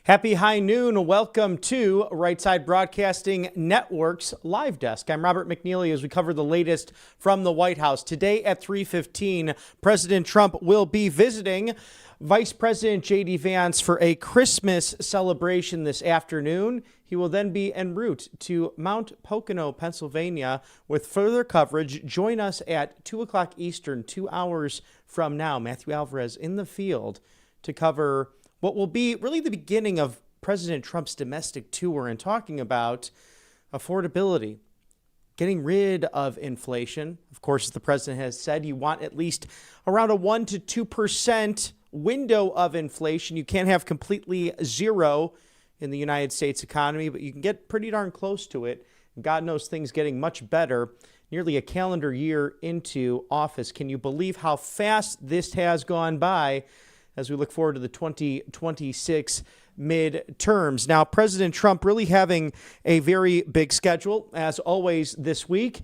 Happy high noon. Welcome to Right Side Broadcasting Network's Live Desk. I'm Robert McNeely as we cover the latest from the White House. Today at 3:15, President Trump will be visiting Vice President J.D. Vance for a Christmas celebration this afternoon. He will then be en route to Mount Pocono, Pennsylvania, with further coverage. Join us at 2 o'clock Eastern, 2 hours from now. Matthew Alvarez in the field to cover what will be really the beginning of President Trump's domestic tour and talking about affordability, getting rid of inflation. Of course, as the president has said, you want at least around a 1% to 2% window of inflation. You can't have completely zero in the United States economy, but you can get pretty darn close to it. God knows things getting much better nearly a calendar year into office. Can you believe how fast this has gone by as we look forward to the 2026 midterms? Now, President Trump really having a very big schedule, as always, this week.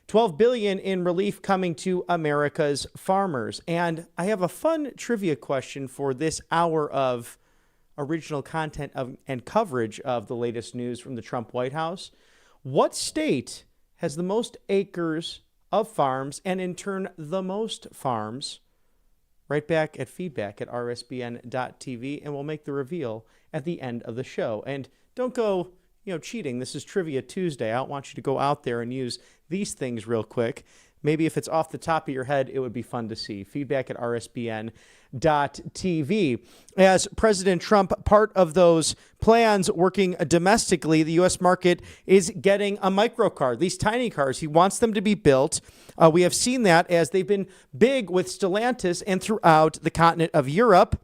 $12 billion in relief coming to America's farmers. And I have a fun trivia question for this hour of original content and coverage of the latest news from the Trump White House. What state has the most acres of farms and, in turn, the most farms? Right back at feedback at rsbn.tv, and we'll make the reveal at the end of the show. And don't go, cheating. This is Trivia Tuesday. I don't want you to go out there and use these things real quick. Maybe if it's off the top of your head, it would be fun to see. Feedback at rsbn.tv. As President Trump, part of those plans working domestically, the U.S. market is getting a microcard. These tiny cars, he wants them to be built. We have seen that as they've been big with Stellantis and throughout the continent of Europe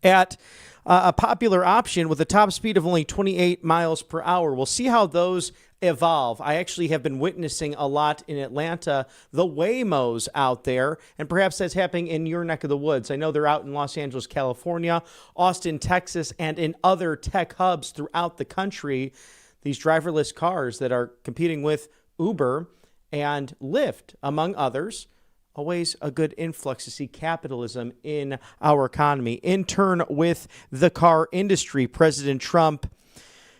at a popular option with a top speed of only 28 miles per hour. We'll see how those evolve. I actually have been witnessing a lot in Atlanta, the Waymos out there, and perhaps that's happening in your neck of the woods. I know they're out in Los Angeles, California, Austin, Texas, and in other tech hubs throughout the country. These driverless cars that are competing with Uber and Lyft, among others. Always a good influx to see capitalism in our economy. In turn, with the car industry, President Trump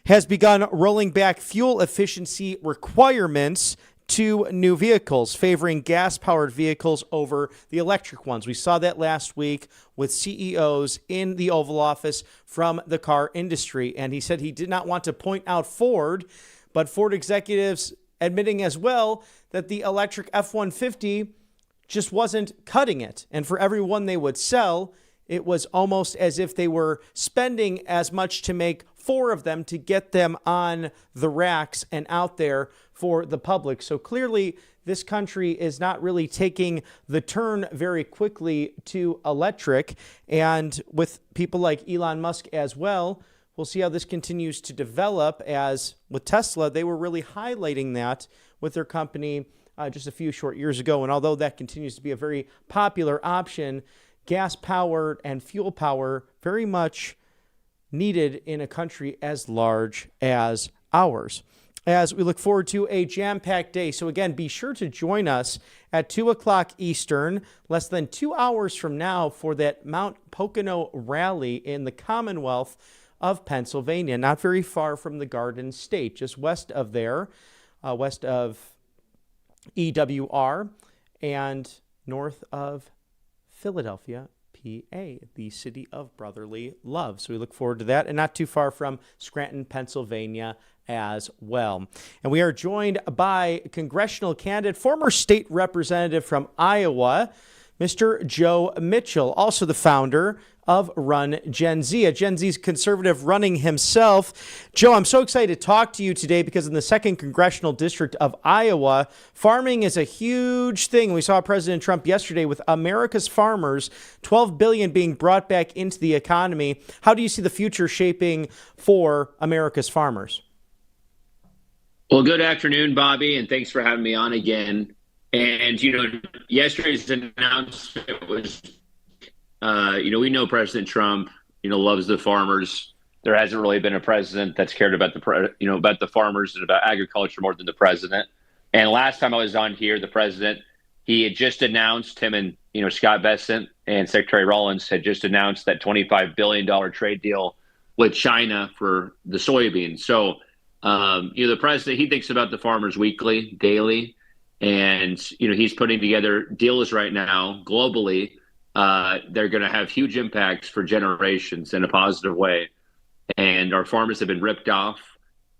has begun rolling back fuel efficiency requirements to new vehicles, favoring gas-powered vehicles over the electric ones. We saw that last week with CEOs in the Oval Office from the car industry, and he said he did not want to point out Ford, but Ford executives admitting as well that the electric F-150 just wasn't cutting it. And for every one they would sell, it was almost as if they were spending as much to make 4 of them to get them on the racks and out there for the public. So clearly, this country is not really taking the turn very quickly to electric. And with people like Elon Musk as well, we'll see how this continues to develop. As with Tesla, they were really highlighting that with their company just a few short years ago. And although that continues to be a very popular option, gas power and fuel power very much needed in a country as large as ours. As we look forward to a jam-packed day. So again, be sure to join us at 2 o'clock Eastern, less than 2 hours from now, for that Mount Pocono rally in the Commonwealth of Pennsylvania, not very far from the Garden State, just west of there, west of EWR and north of Philadelphia, PA, the city of brotherly love. So we look forward to that, and not too far from Scranton, Pennsylvania as well. And we are joined by congressional candidate, former state representative from Iowa, Mr. Joe Mitchell, also the founder of Run Gen Z, a Gen Z's conservative running himself. Joe, I'm so excited to talk to you today because in the 2nd Congressional District of Iowa, farming is a huge thing. We saw President Trump yesterday with America's farmers, $12 billion being brought back into the economy. How do you see the future shaping for America's farmers? Well, good afternoon, Bobby, and thanks for having me on again. And, yesterday's announcement was, we know President Trump, loves the farmers. There hasn't really been a president that's cared about about the farmers and about agriculture more than the president. And last time I was on here, the president, he had just announced, him and, Scott Bessent and Secretary Rollins had just announced that $25 billion trade deal with China for the soybeans. So, the president, he thinks about the farmers weekly, daily, and he's putting together deals right now globally. They're going to have huge impacts for generations in a positive way. And our farmers have been ripped off,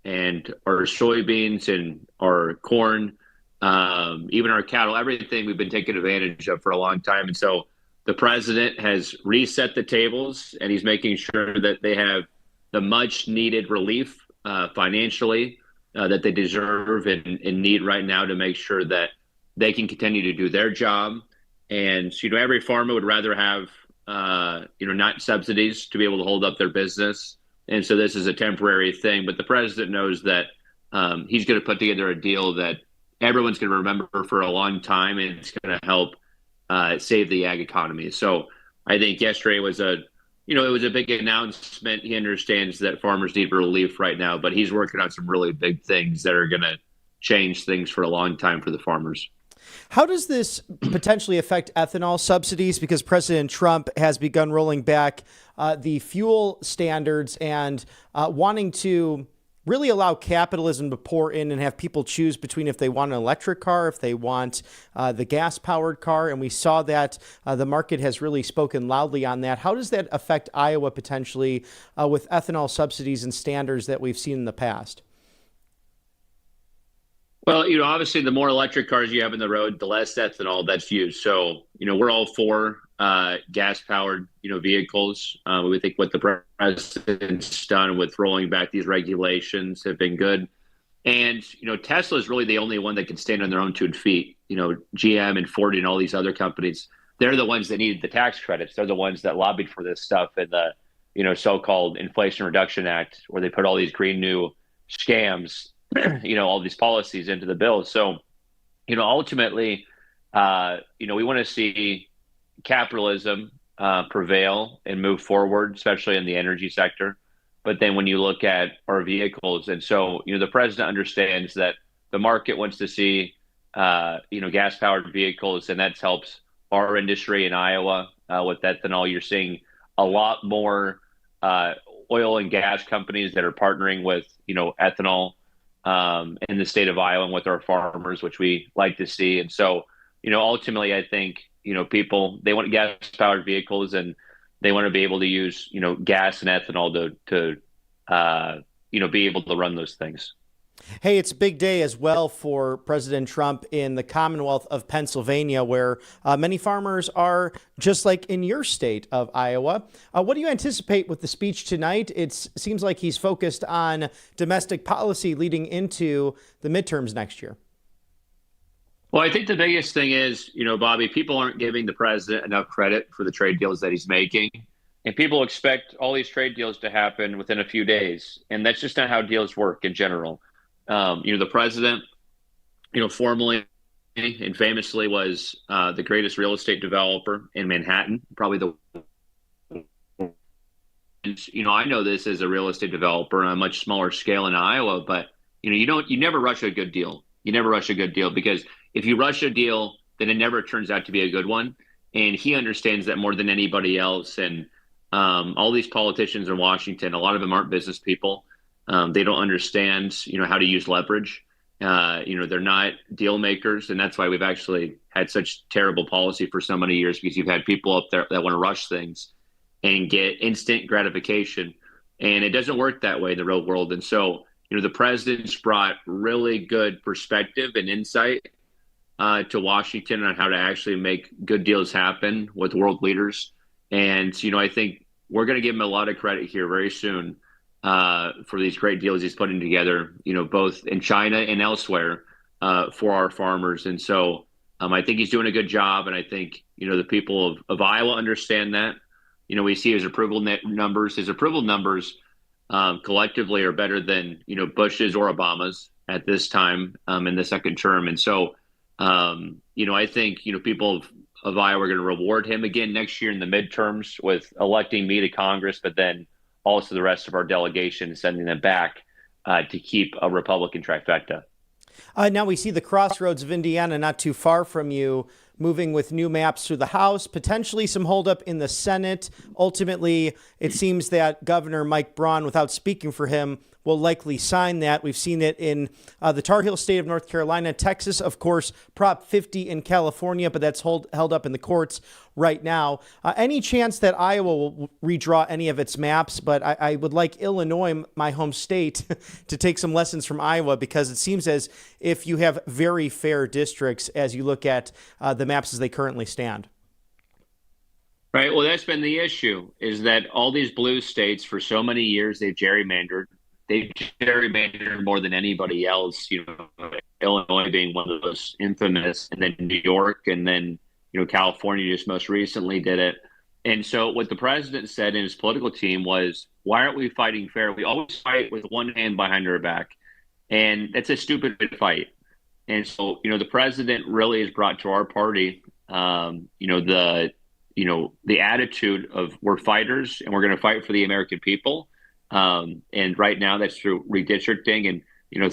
and our soybeans and our corn, even our cattle, everything we've been taking advantage of for a long time. And so the president has reset the tables, and he's making sure that they have the much needed relief financially that they deserve and need right now to make sure that they can continue to do their job. And every farmer would rather have not subsidies to be able to hold up their business. And so this is a temporary thing, but the president knows that he's going to put together a deal that everyone's going to remember for a long time, and it's going to help save the ag economy. So I think yesterday was it was a big announcement. He understands that farmers need relief right now, but he's working on some really big things that are going to change things for a long time for the farmers. How does this potentially affect ethanol subsidies? Because President Trump has begun rolling back the fuel standards and wanting to really allow capitalism to pour in and have people choose between if they want an electric car, if they want the gas-powered car. And we saw that the market has really spoken loudly on that. How does that affect Iowa potentially with ethanol subsidies and standards that we've seen in the past? Well, obviously, the more electric cars you have in the road, the less ethanol that's used. So, we're all for gas-powered, vehicles. We think what the president's done with rolling back these regulations have been good. And, Tesla is really the only one that can stand on their own 2 feet. GM and Ford and all these other companies, they're the ones that needed the tax credits. They're the ones that lobbied for this stuff in the, so-called Inflation Reduction Act, where they put all these green new scams, all these policies into the bill. So, ultimately, we want to see capitalism prevail and move forward, especially in the energy sector. But then when you look at our vehicles, and so, the president understands that the market wants to see, gas-powered vehicles, and that helps our industry in Iowa with ethanol. You're seeing a lot more oil and gas companies that are partnering with, ethanol in the state of Iowa and with our farmers, which we like to see. And so, ultimately, I think, people, they want gas-powered vehicles, and they want to be able to use, gas and ethanol to be able to run those things. Hey, it's a big day as well for President Trump in the Commonwealth of Pennsylvania, where many farmers are just like in your state of Iowa. What do you anticipate with the speech tonight? It seems like he's focused on domestic policy leading into the midterms next year. Well, I think the biggest thing is, Bobby, people aren't giving the president enough credit for the trade deals that he's making. And people expect all these trade deals to happen within a few days. And that's just not how deals work in general. The president, formally and famously was the greatest real estate developer in Manhattan, probably I know this as a real estate developer on a much smaller scale in Iowa, but, you never rush a good deal. You never rush a good deal, because if you rush a deal, then it never turns out to be a good one. And he understands that more than anybody else. And all these politicians in Washington, a lot of them aren't business people. They don't understand, how to use leverage. They're not deal makers. And that's why we've actually had such terrible policy for so many years, because you've had people up there that want to rush things and get instant gratification. And it doesn't work that way in the real world. And so, the president's brought really good perspective and insight to Washington on how to actually make good deals happen with world leaders. And, I think we're going to give him a lot of credit here very soon for these great deals he's putting together, both in China and elsewhere for our farmers. And so I think he's doing a good job. And I think, the people of Iowa understand that. We see his approval numbers. His approval numbers collectively are better than, Bush's or Obama's at this time in the second term. And so, I think, people of Iowa are going to reward him again next year in the midterms with electing me to Congress, but then also the rest of our delegation, sending them back to keep a Republican trifecta. Now we see the crossroads of Indiana not too far from you. moving with new maps through the House, potentially some holdup in the Senate. Ultimately, it seems that Governor Mike Braun, without speaking for him, will likely sign that. We've seen it in the Tar Heel state of North Carolina, Texas, of course, Prop 50 in California, but that's held up in the courts right now. Any chance that Iowa will redraw any of its maps? But I would like Illinois, my home state, to take some lessons from Iowa, because it seems as if you have very fair districts as you look at the maps as they currently stand. Right. Well, that's been the issue, is that all these blue states for so many years, they've gerrymandered. They've gerrymandered more than anybody else, Illinois being one of those infamous, and then New York, and then, California just most recently did it. And so what the president said in his political team was, why aren't we fighting fair? We always fight with one hand behind our back. And that's a stupid fight. And so, the president really has brought to our party, the attitude of, we're fighters and we're going to fight for the American people. And right now that's through redistricting. And,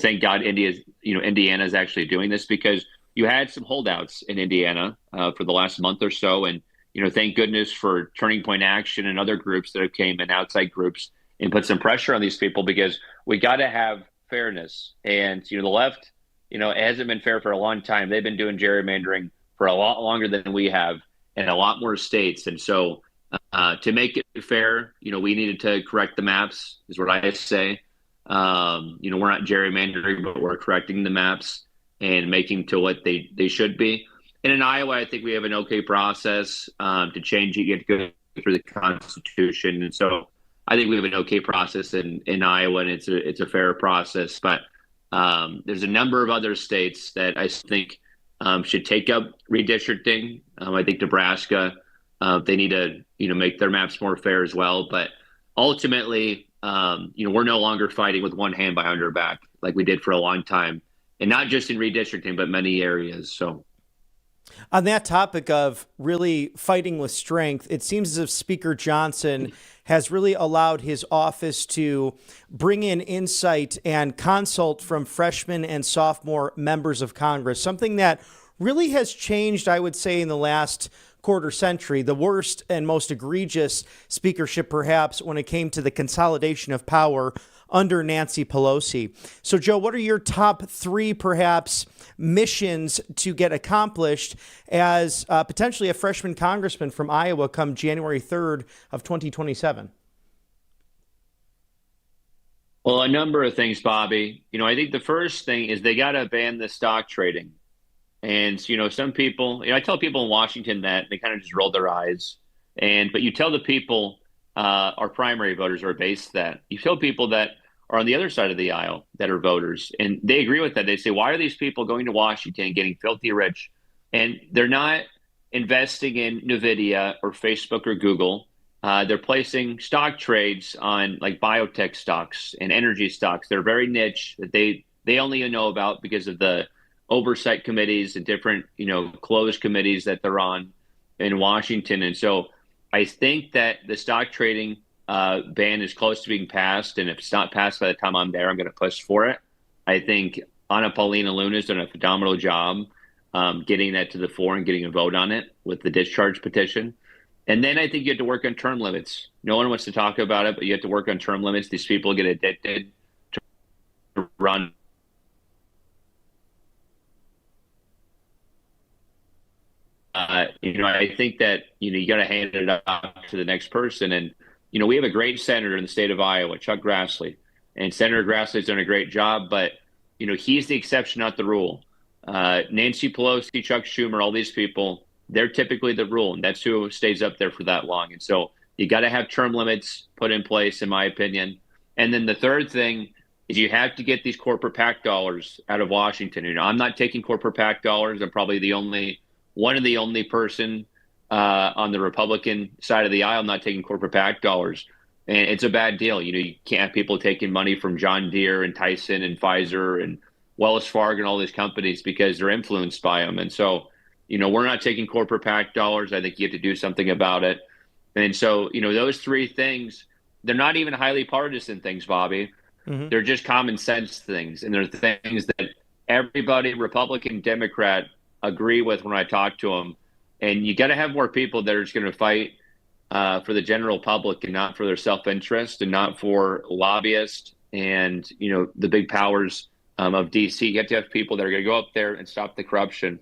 thank God Indiana is actually doing this, because you had some holdouts in Indiana for the last month or so. And, thank goodness for Turning Point Action and other groups that came in, outside groups, and put some pressure on these people, because we got to have fairness. And, the left, it hasn't been fair for a long time. They've been doing gerrymandering for a lot longer than we have, in a lot more states. And so to make it fair, we needed to correct the maps, is what I say. We're not gerrymandering, but we're correcting the maps and making to what they should be. And in Iowa, I think we have an okay process to change it. You have to go through the Constitution. And so I think we have an okay process in Iowa, and it's a fair process. But there's a number of other states that I think should take up redistricting. I think Nebraska, they need to, make their maps more fair as well. But ultimately, we're no longer fighting with one hand behind our back like we did for a long time, and not just in redistricting, but many areas. So, on that topic of really fighting with strength, it seems as if Speaker Johnson has really allowed his office to bring in insight and consult from freshman and sophomore members of Congress, something that really has changed, I would say, in the last quarter century. The worst and most egregious speakership, perhaps, when it came to the consolidation of power under Nancy Pelosi. So, Joe, what are your top three, perhaps, missions to get accomplished as potentially a freshman congressman from Iowa come January 3rd of 2027? Well, a number of things, Bobby. I think the first thing is they got to ban the stock trading. And, some people, I tell people in Washington that they kind of just roll their eyes. But you tell the people, our primary voters are based that. You tell people that are on the other side of the aisle that are voters, and they agree with that. They say, why are these people going to Washington and getting filthy rich? And they're not investing in NVIDIA or Facebook or Google. They're placing stock trades on like biotech stocks and energy stocks. They're very niche that they only know about because of the oversight committees and different, closed committees that they're on in Washington. And so I think that the stock trading ban is close to being passed. And if it's not passed by the time I'm there, I'm going to push for it. I think Anna Paulina Luna's done a phenomenal job getting that to the fore and getting a vote on it with the discharge petition. And then I think you have to work on term limits. No one wants to talk about it, but you have to work on term limits. These people get addicted to run. I think that, you got to hand it off to the next person. And, we have a great senator in the state of Iowa, Chuck Grassley. And Senator Grassley's done a great job, but, he's the exception, not the rule. Nancy Pelosi, Chuck Schumer, all these people, they're typically the rule. And that's who stays up there for that long. And so you got to have term limits put in place, in my opinion. And then the third thing is you have to get these corporate PAC dollars out of Washington. I'm not taking corporate PAC dollars. I'm probably one of the only person on the Republican side of the aisle not taking corporate PAC dollars. And it's a bad deal. You can't have people taking money from John Deere and Tyson and Pfizer and Wells Fargo and all these companies because they're influenced by them. And so, we're not taking corporate PAC dollars. I think you have to do something about it. And so, those three things, they're not even highly partisan things, Bobby. Mm-hmm. They're just common sense things. And they're things that everybody, Republican, Democrat, agree with when I talk to them. And you got to have more people that are just going to fight for the general public and not for their self-interest and not for lobbyists and, the big powers of DC. You have to have people that are going to go up there and stop the corruption.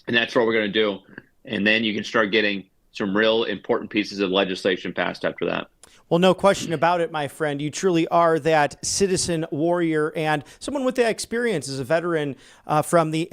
And that's what we're going to do. And then you can start getting some real important pieces of legislation passed after that. Well, no question about it, my friend. You truly are that citizen warrior and someone with that experience as a veteran from the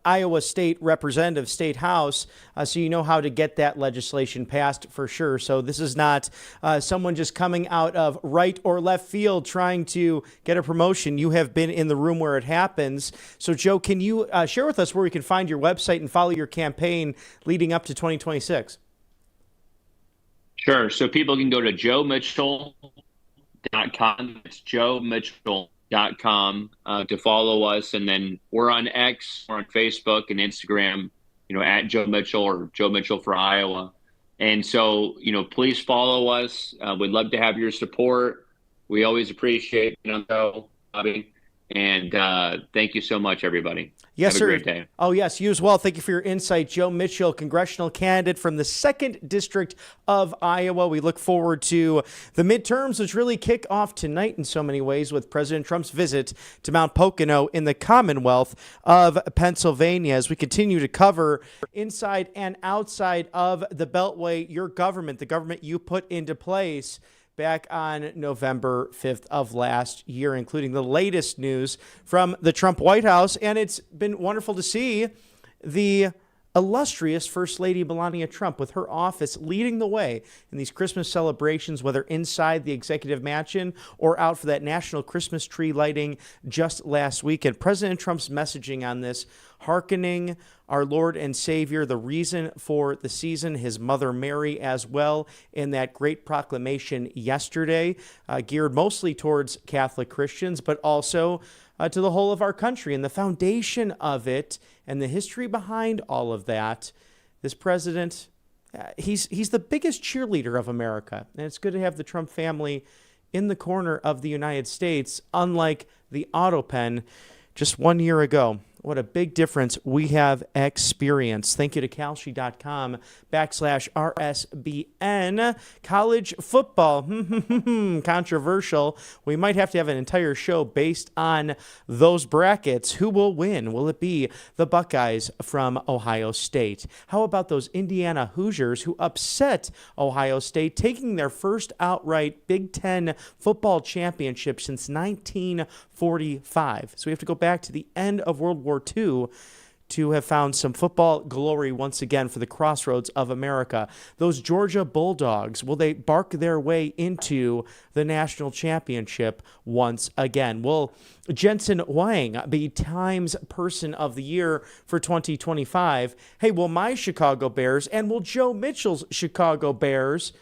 Iowa State Representative State House. So you know how to get that legislation passed for sure. So this is not someone just coming out of right or left field trying to get a promotion. You have been in the room where it happens. So, Joe, can you share with us where we can find your website and follow your campaign leading up to 2026? Sure. So people can go to joemitchell.com. It's joemitchell.com to follow us. And then we're on X, we're on Facebook and Instagram, at Joe Mitchell or Joe Mitchell for Iowa. And so, please follow us. We'd love to have your support. We always appreciate Bobby. And thank you so much, everybody. Yes, Have sir. a great day. Oh, yes, you as well. Thank you for your insight. Joe Mitchell, congressional candidate from the 2nd District of Iowa. We look forward to the midterms, which really kick off tonight in so many ways with President Trump's visit to Mount Pocono in the Commonwealth of Pennsylvania. As we continue to cover inside and outside of the Beltway, your government, the government you put into place back on November 5th of last year, including the latest news from the Trump White House. And it's been wonderful to see the illustrious First Lady Melania Trump with her office leading the way in these Christmas celebrations, whether inside the executive mansion or out for that national Christmas tree lighting just last weekend. President Trump's messaging on this, hearkening our Lord and Savior, the reason for the season, his mother Mary as well, in that great proclamation yesterday, geared mostly towards Catholic Christians, but also to the whole of our country. And the foundation of it and the history behind all of that, this president, he's the biggest cheerleader of America. And it's good to have the Trump family in the corner of the United States, unlike the auto pen just 1 year ago. What a big difference we have experienced. Thank you to Kalshi.com/RSBN. College football, controversial. We might have to have an entire show based on those brackets. Who will win? Will it be the Buckeyes from Ohio State? How about those Indiana Hoosiers who upset Ohio State, taking their first outright Big Ten football championship since 1945? So we have to go back to the end of World War II to have found some football glory once again for the crossroads of America. Those Georgia Bulldogs, will they bark their way into the national championship once again? Will Jensen Wang be Times Person of the Year for 2025? Hey, will my Chicago Bears and will Joe Mitchell's Chicago Bears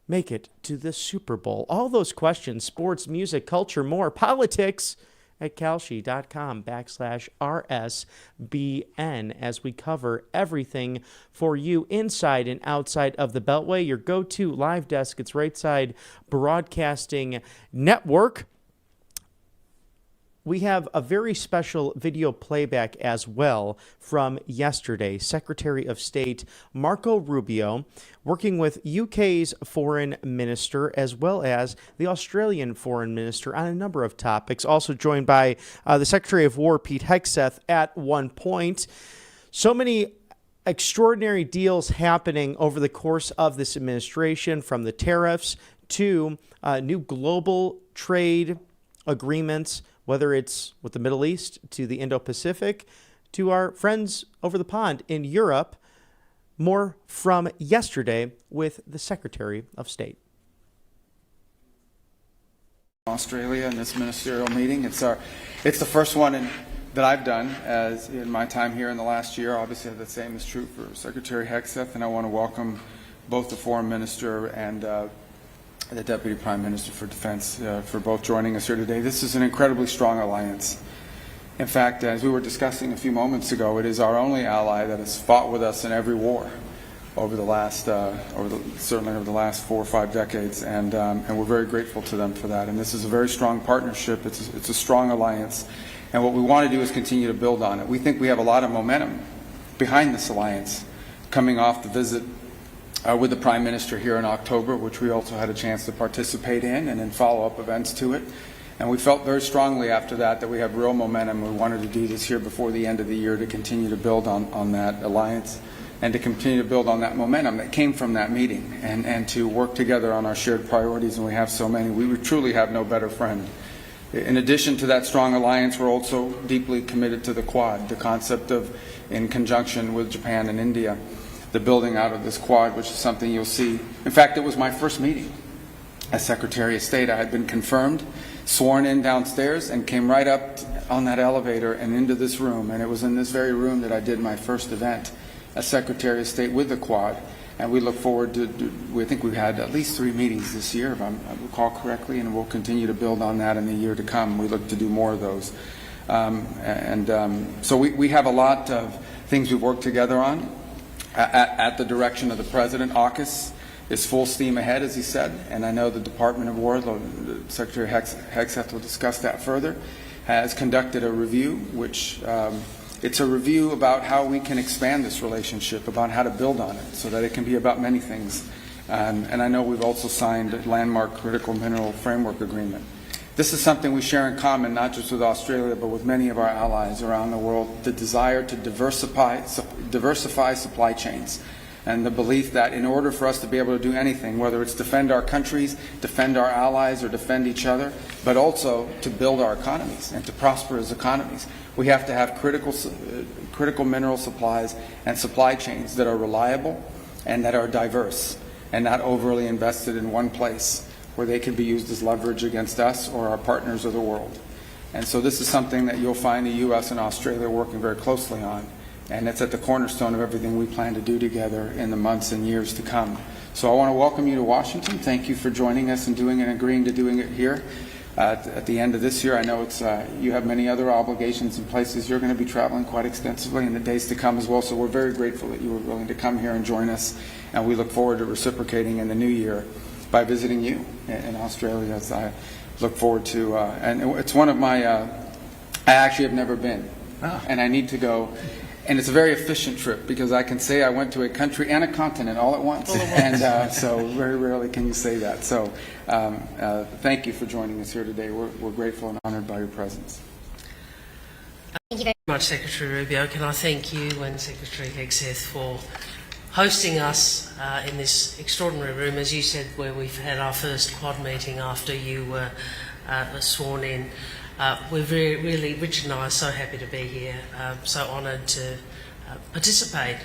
make it to the Super Bowl? All those questions, sports, music, culture, more, politics, at Kalshi.com/RSBN as we cover everything for you inside and outside of the Beltway, your go-to live desk. It's Right Side Broadcasting Network. We have a very special video playback as well from yesterday. Secretary of State Marco Rubio working with UK's foreign minister as well as the Australian foreign minister on a number of topics. Also joined by the Secretary of War, Pete Hegseth, at one point. So many extraordinary deals happening over the course of this administration, from the tariffs to new global trade agreements, whether it's with the Middle East to the Indo-Pacific to our friends over the pond in Europe. More from yesterday with the Secretary of State. Australia in this ministerial meeting. It's the first one that I've done as in my time here in the last year. Obviously, the same is true for Secretary Hegseth, and I want to welcome both the Foreign Minister and the Deputy Prime Minister for Defense for both joining us here today. This is an incredibly strong alliance. In fact, as we were discussing a few moments ago, it is our only ally that has fought with us in every war over the last, certainly over the last 4 or 5 decades, and we're very grateful to them for that. And this is a very strong partnership. It's a strong alliance, and what we want to do is continue to build on it. We think we have a lot of momentum behind this alliance, coming off the visit with the Prime Minister here in October, which we also had a chance to participate in, and in follow-up events to it. And we felt very strongly after that we have real momentum. We wanted to do this here before the end of the year to continue to build on that alliance and to continue to build on that momentum that came from that meeting, and to work together on our shared priorities, and we have so many. We truly have no better friend. In addition to that strong alliance, we're also deeply committed to the Quad, the concept of, in conjunction with Japan and India, the building out of this Quad, which is something you'll see. In fact, it was my first meeting as Secretary of State. I had been confirmed, sworn in downstairs, and came right up on that elevator and into this room. And it was in this very room that I did my first event as Secretary of State with the Quad. And we look forward to, we think we've had at least 3 meetings this year, if I recall correctly, and we'll continue to build on that in the year to come. We look to do more of those. So we have a lot of things we've worked together on at the direction of the President. AUKUS is full steam ahead, as he said, and I know the Department of War, Secretary Hegseth will discuss that further, has conducted a review, which it's a review about how we can expand this relationship, about how to build on it, so that it can be about many things. And I know we've also signed a landmark critical mineral framework agreement. This is something we share in common, not just with Australia, but with many of our allies around the world, the desire to diversify supply chains, and the belief that in order for us to be able to do anything, whether it's defend our countries, defend our allies, or defend each other, but also to build our economies and to prosper as economies, we have to have critical mineral supplies and supply chains that are reliable and that are diverse and not overly invested in one place where they can be used as leverage against us or our partners of the world. And so this is something that you'll find the U.S. and Australia working very closely on, and it's at the cornerstone of everything we plan to do together in the months and years to come. So I want to welcome you to Washington. Thank you for joining us and agreeing to doing it here at the end of this year. I know it's you have many other obligations and places you're going to be traveling quite extensively in the days to come as well, so we're very grateful that you were willing to come here and join us, and we look forward to reciprocating in the new year by visiting you in Australia, as I look forward to. And it's one of my, I actually have never been, and I need to go. And it's a very efficient trip, because I can say I went to a country and a continent all at once. And so very rarely can you say that. So thank you for joining us here today. We're grateful and honored by your presence. Thank you very much, Secretary Rubio. Can I thank you and Secretary Hegseth for hosting us in this extraordinary room, as you said, where we've had our first Quad meeting after you were sworn in. We're really, Richard and I are so happy to be here, so honoured to participate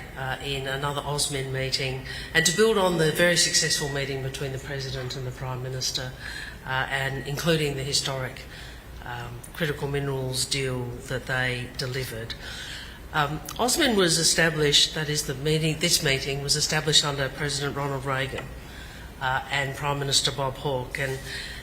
in another AUSMIN meeting and to build on the very successful meeting between the President and the Prime Minister, and including the historic critical minerals deal that they delivered. AUSMIN was established, that is this meeting was established under President Ronald Reagan and Prime Minister Bob Hawke. And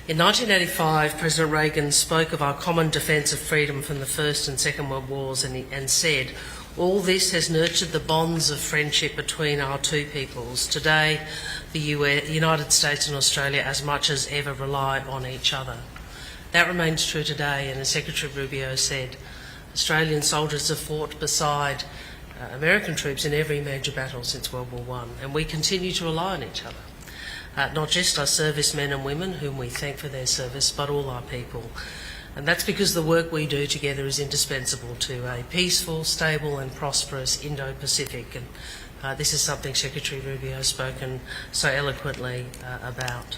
in 1985, President Reagan spoke of our common defence of freedom from the First and Second World Wars and said, "All this has nurtured the bonds of friendship between our two peoples. Today, the United States and Australia as much as ever rely on each other." That remains true today, and as Secretary Rubio said, Australian soldiers have fought beside American troops in every major battle since World War I, and we continue to rely on each other. Not just our servicemen and women, whom we thank for their service, but all our people. And that's because the work we do together is indispensable to a peaceful, stable and prosperous Indo-Pacific. And this is something Secretary Rubio has spoken so eloquently about.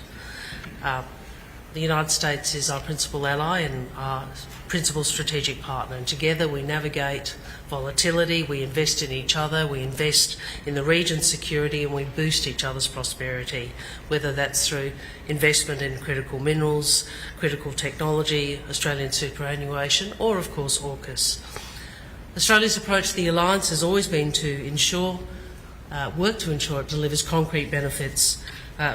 The United States is our principal ally and our principal strategic partner, and together we navigate volatility, we invest in each other, we invest in the region's security, and we boost each other's prosperity, whether that's through investment in critical minerals, critical technology, Australian superannuation, or of course AUKUS. Australia's approach to the alliance has always been to work to ensure it delivers concrete benefits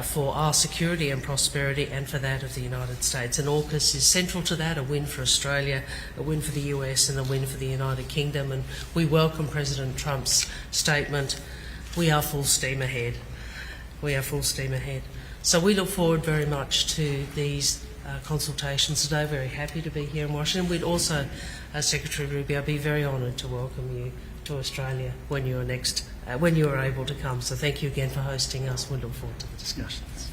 for our security and prosperity, and for that of the United States. And AUKUS is central to that, a win for Australia, a win for the US and a win for the United Kingdom. And we welcome President Trump's statement, "We are full steam ahead." We are full steam ahead. So we look forward very much to these consultations today. Very happy to be here in Washington. We'd also, Secretary Rubio, be very honoured to welcome you to Australia when you are able to come. So thank you again for hosting us. We look forward to the discussions.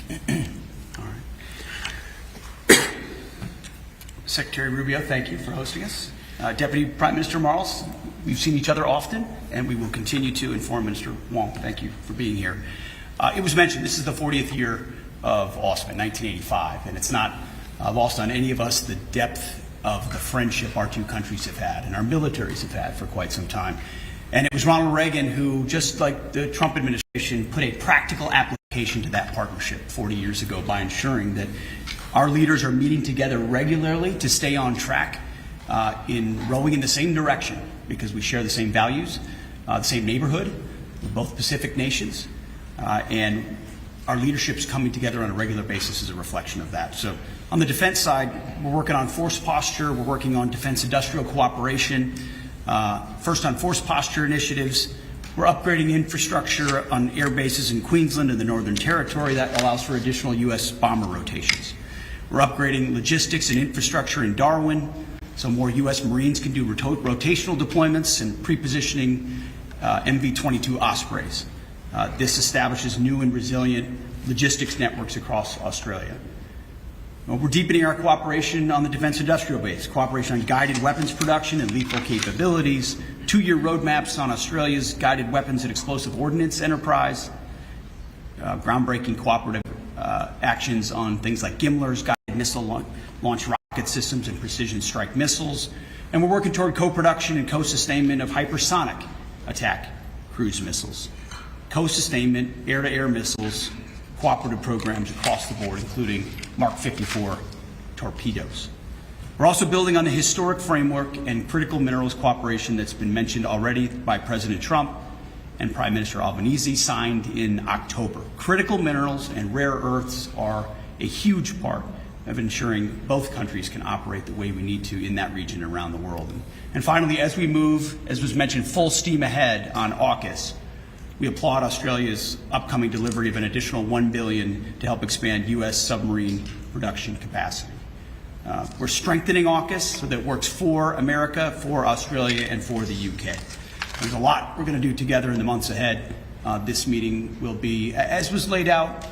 All right. Secretary Rubio, thank you for hosting us. Deputy Prime Minister Marles, we've seen each other often, and we will continue to inform Minister Wong. Thank you for being here. It was mentioned this is the 40th year of OSMA, 1985, and it's not lost on any of us the depth of the friendship our two countries have had and our militaries have had for quite some time. And it was Ronald Reagan who, just like the Trump administration, put a practical application to that partnership 40 years ago by ensuring that our leaders are meeting together regularly to stay on track in rowing in the same direction, because we share the same values, the same neighborhood, we're both Pacific nations, and our leadership's coming together on a regular basis is a reflection of that. So on the defense side, we're working on force posture, we're working on defense industrial cooperation. First on force posture initiatives, we're upgrading infrastructure on air bases in Queensland and the Northern Territory that allows for additional U.S. bomber rotations. We're upgrading logistics and infrastructure in Darwin so more U.S. Marines can do rotational deployments and pre-positioning MV-22 Ospreys. This establishes new and resilient logistics networks across Australia. We're deepening our cooperation on the defense industrial base, cooperation on guided weapons production and lethal capabilities, 2-year roadmaps on Australia's guided weapons and explosive ordnance enterprise, groundbreaking cooperative actions on things like GMLRS, guided missile launch rocket systems and precision strike missiles, and we're working toward co-production and co-sustainment of hypersonic attack cruise missiles, co-sustainment, air-to-air missiles, cooperative programs across the board, including Mark 54 torpedoes. We're also building on the historic framework and critical minerals cooperation that's been mentioned already by President Trump and Prime Minister Albanese, signed in October. Critical minerals and rare earths are a huge part of ensuring both countries can operate the way we need to in that region and around the world. And finally, as we move, as was mentioned, full steam ahead on AUKUS, we applaud Australia's upcoming delivery of an additional $1 billion to help expand U.S. submarine production capacity. We're strengthening AUKUS so that it works for America, for Australia, and for the UK. There's a lot we're going to do together in the months ahead. This meeting will be, as was laid out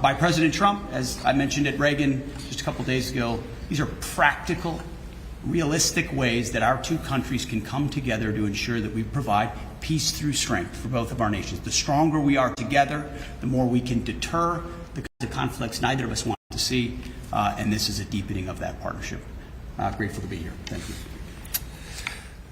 by President Trump, as I mentioned at Reagan just a couple days ago, these are practical, realistic ways that our two countries can come together to ensure that we provide peace through strength for both of our nations. The stronger we are together, the more we can deter the kinds of conflicts neither of us want to see, and this is a deepening of that partnership. Grateful to be here. Thank you.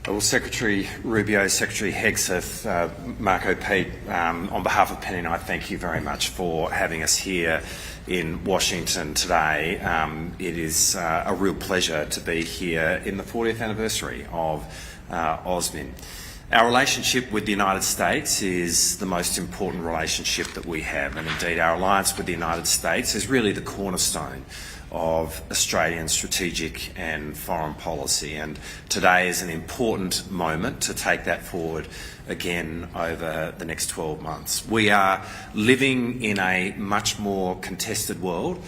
Well, Secretary Rubio, Secretary Hegseth, Marco Pete, on behalf of Penny and I, thank you very much for having us here in Washington today. It is a real pleasure to be here in the 40th anniversary of OSMIN. Our relationship with the United States is the most important relationship that we have, and indeed our alliance with the United States is really the cornerstone of Australian strategic and foreign policy, and today is an important moment to take that forward again over the next 12 months. We are living in a much more contested world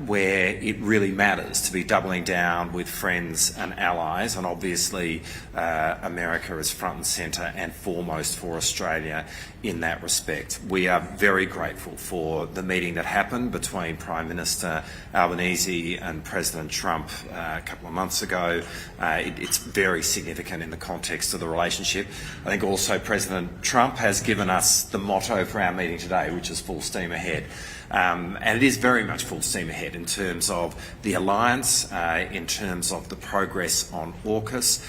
where it really matters to be doubling down with friends and allies, and obviously America is front and centre and foremost for Australia in that respect. We are very grateful for the meeting that happened between Prime Minister Albanese and President Trump a couple of months ago. It's very significant in the context of the relationship. I think also President Trump has given us the motto for our meeting today, which is full steam ahead. And it is very much full steam ahead in terms of the alliance, in terms of the progress on AUKUS,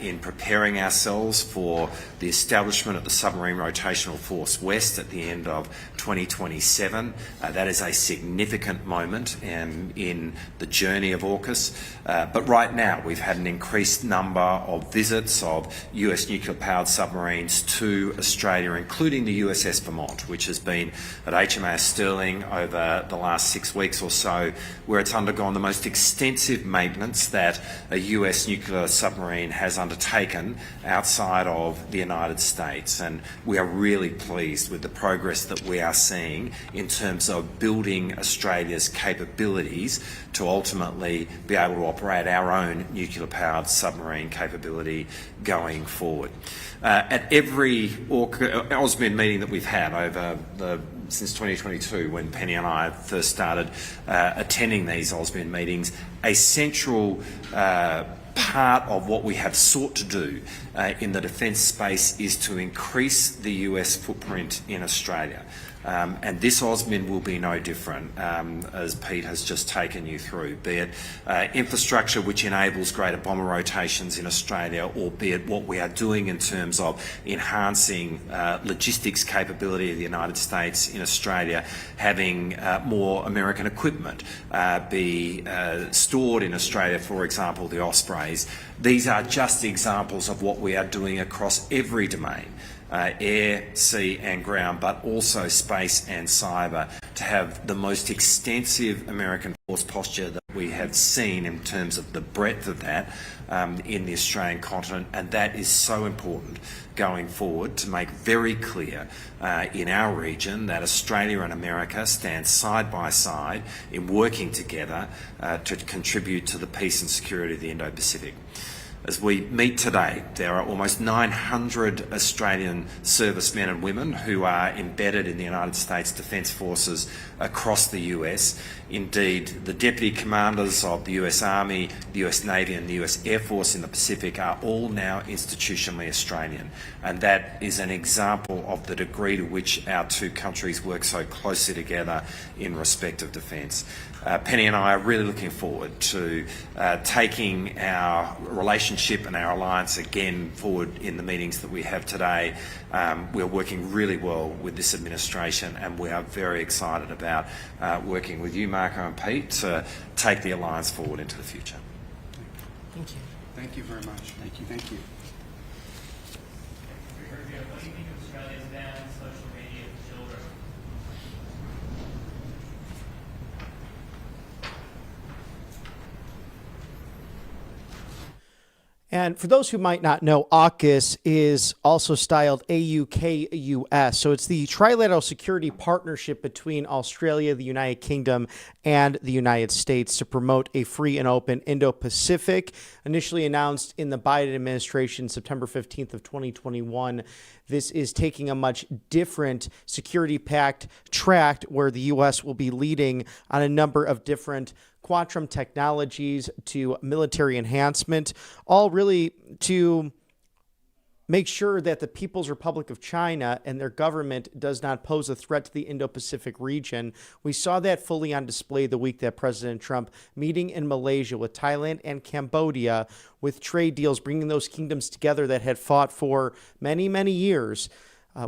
in preparing ourselves for the establishment of the Submarine Rotational Force West at the end of 2027. That is a significant moment in the journey of AUKUS. But right now we've had an increased number of visits of US nuclear-powered submarines to Australia, including the USS Vermont, which has been at HMAS Sterling sailing over the last 6 weeks or so, where it's undergone the most extensive maintenance that a US nuclear submarine has undertaken outside of the United States. And we are really pleased with the progress that we are seeing in terms of building Australia's capabilities to ultimately be able to operate our own nuclear-powered submarine capability going forward. At every RSBN meeting that we've had since 2022, when Penny and I first started attending these RSBN meetings, a central part of what we have sought to do in the defence space is to increase the US footprint in Australia. And this RSBN will be no different, as Pete has just taken you through, be it infrastructure which enables greater bomber rotations in Australia, or be it what we are doing in terms of enhancing logistics capability of the United States in Australia, having more American equipment be stored in Australia, for example, the Ospreys. These are just examples of what we are doing across every domain. Air, sea and ground, but also space and cyber, to have the most extensive American force posture that we have seen in terms of the breadth of that in the Australian continent. And that is so important going forward, to make very clear in our region that Australia and America stand side by side in working together to contribute to the peace and security of the Indo-Pacific. As we meet today, there are almost 900 Australian servicemen and women who are embedded in the United States Defence Forces across the US. Indeed, the deputy commanders of the US Army, the US Navy and the US Air Force in the Pacific are all now institutionally Australian. And that is an example of the degree to which our two countries work so closely together in respect of defence. Penny and I are really looking forward to taking our relationship and our alliance again forward in the meetings that we have today. We're working really well with this administration, and we are very excited about working with you, Marco and Pete, to take the alliance forward into the future. Thank you. Thank you very much. Thank you. Thank you. What do you think of Australia's ban on social media for children? And for those who might not know, AUKUS is also styled AUKUS. So it's the trilateral security partnership between Australia, the United Kingdom, and the United States to promote a free and open Indo-Pacific. Initially announced in the Biden administration, September 15th of 2021. This is taking a much different security pact track where the U.S. will be leading on a number of different quantum technologies to military enhancement, all really to make sure that the People's Republic of China and their government does not pose a threat to the Indo-Pacific region. We saw that fully on display the week that President Trump meeting in Malaysia with Thailand and Cambodia, with trade deals bringing those kingdoms together that had fought for many, many years,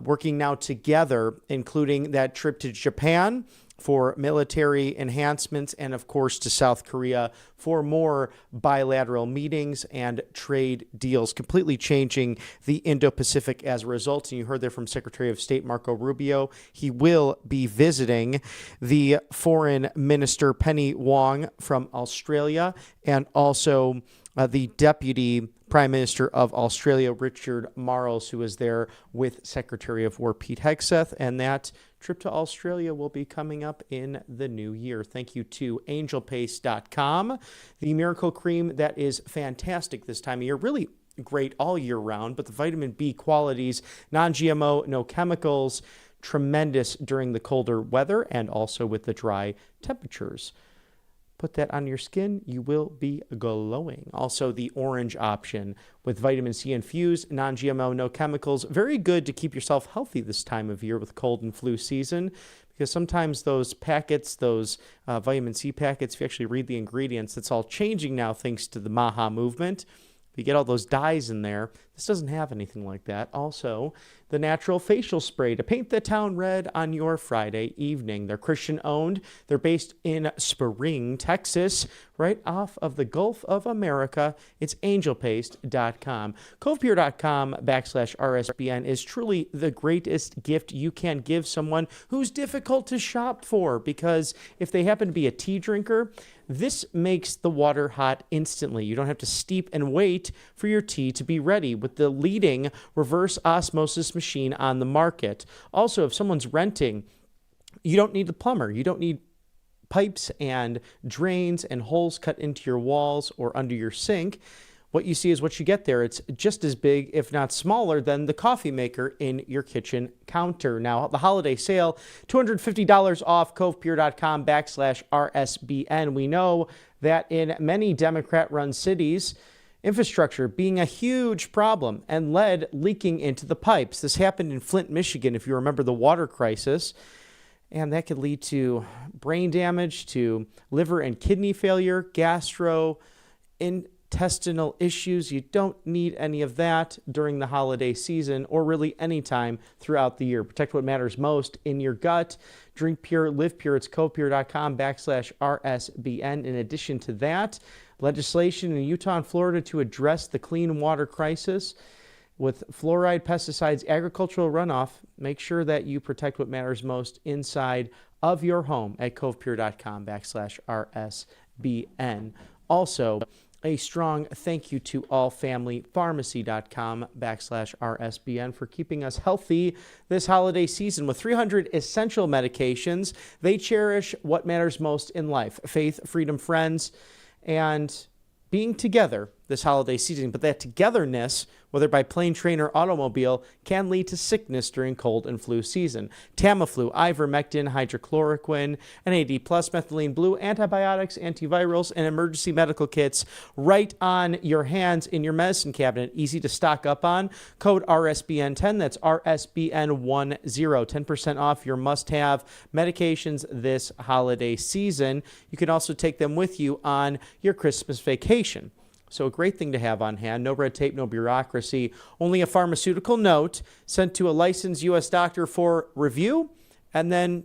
working now together, including that trip to Japan for military enhancements, and of course to South Korea for more bilateral meetings and trade deals, completely changing the Indo-Pacific as a result. And you heard there from Secretary of State Marco Rubio. He will be visiting the Foreign Minister Penny Wong from Australia, and also the Deputy Prime Minister of Australia, Richard Marles, who is there with Secretary of War Pete Hegseth, and that trip to Australia will be coming up in the new year. Thank you to angelpaste.com, the miracle cream that is fantastic this time of year, really great all year round, but the vitamin B qualities, non-GMO, no chemicals, tremendous during the colder weather and also with the dry temperatures. Put that on your skin, you will be glowing. Also, the orange option with vitamin C infused, non-GMO, no chemicals. Very good to keep yourself healthy this time of year with cold and flu season, because sometimes those packets, those vitamin C packets, if you actually read the ingredients, it's all changing now thanks to the MAHA movement. You get all those dyes in there. This doesn't have anything like that. Also, the natural facial spray to paint the town red on your Friday evening. They're Christian owned. They're based in Spring, Texas, right off of the Gulf of America. It's angelpaste.com. Covepure.com/RSBN is truly the greatest gift you can give someone who's difficult to shop for, because if they happen to be a tea drinker, this makes the water hot instantly. You don't have to steep and wait for your tea to be ready with the leading reverse osmosis machine on the market. Also, if someone's renting, you don't need the plumber. You don't need pipes and drains and holes cut into your walls or under your sink. What you see is what you get there. It's just as big, if not smaller, than the coffee maker in your kitchen counter. Now, the holiday sale, $250 off covepure.com/RSBN. We know that in many Democrat-run cities, infrastructure being a huge problem and lead leaking into the pipes. This happened in Flint, Michigan, if you remember the water crisis. And that could lead to brain damage, to liver and kidney failure, gastrointestinal issues. You don't need any of that during the holiday season or really any time throughout the year. Protect what matters most in your gut. Drink pure, live pure. It's covepure.com/RSBN. In addition to that, legislation in Utah and Florida to address the clean water crisis. With fluoride, pesticides, agricultural runoff, make sure that you protect what matters most inside of your home at covepure.com/RSBN. Also, a strong thank you to allfamilypharmacy.com/RSBN for keeping us healthy this holiday season. With 300 essential medications, they cherish what matters most in life: faith, freedom, friends, and being together this holiday season. But that togetherness, whether by plane, train, or automobile, can lead to sickness during cold and flu season. Tamiflu, ivermectin, hydrochloroquine, NAD+, methylene blue, antibiotics, antivirals, and emergency medical kits right on your hands in your medicine cabinet. Easy to stock up on. Code RSBN10, that's RSBN10, 10% off your must-have medications this holiday season. You can also take them with you on your Christmas vacation. So a great thing to have on hand. No red tape, no bureaucracy. Only a pharmaceutical note sent to a licensed U.S. doctor for review, and then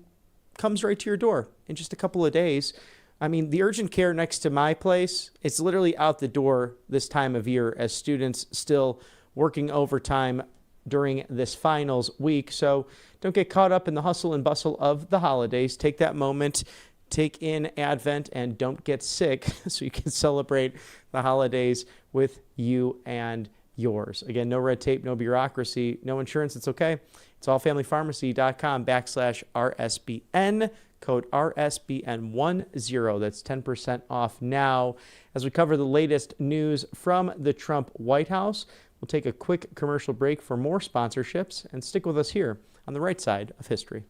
comes right to your door in just a couple of days. I mean, the urgent care next to my place, it's literally out the door this time of year as students still working overtime during this finals week. So don't get caught up in the hustle and bustle of the holidays. Take that moment, take in Advent, and don't get sick so you can celebrate the holidays with you and yours. Again, no red tape, no bureaucracy, no insurance. It's okay. It's allfamilypharmacy.com/RSBN, code RSBN10. That's 10% off now. As we cover the latest news from the Trump White House, we'll take a quick commercial break for more sponsorships, and stick with us here on the right side of history.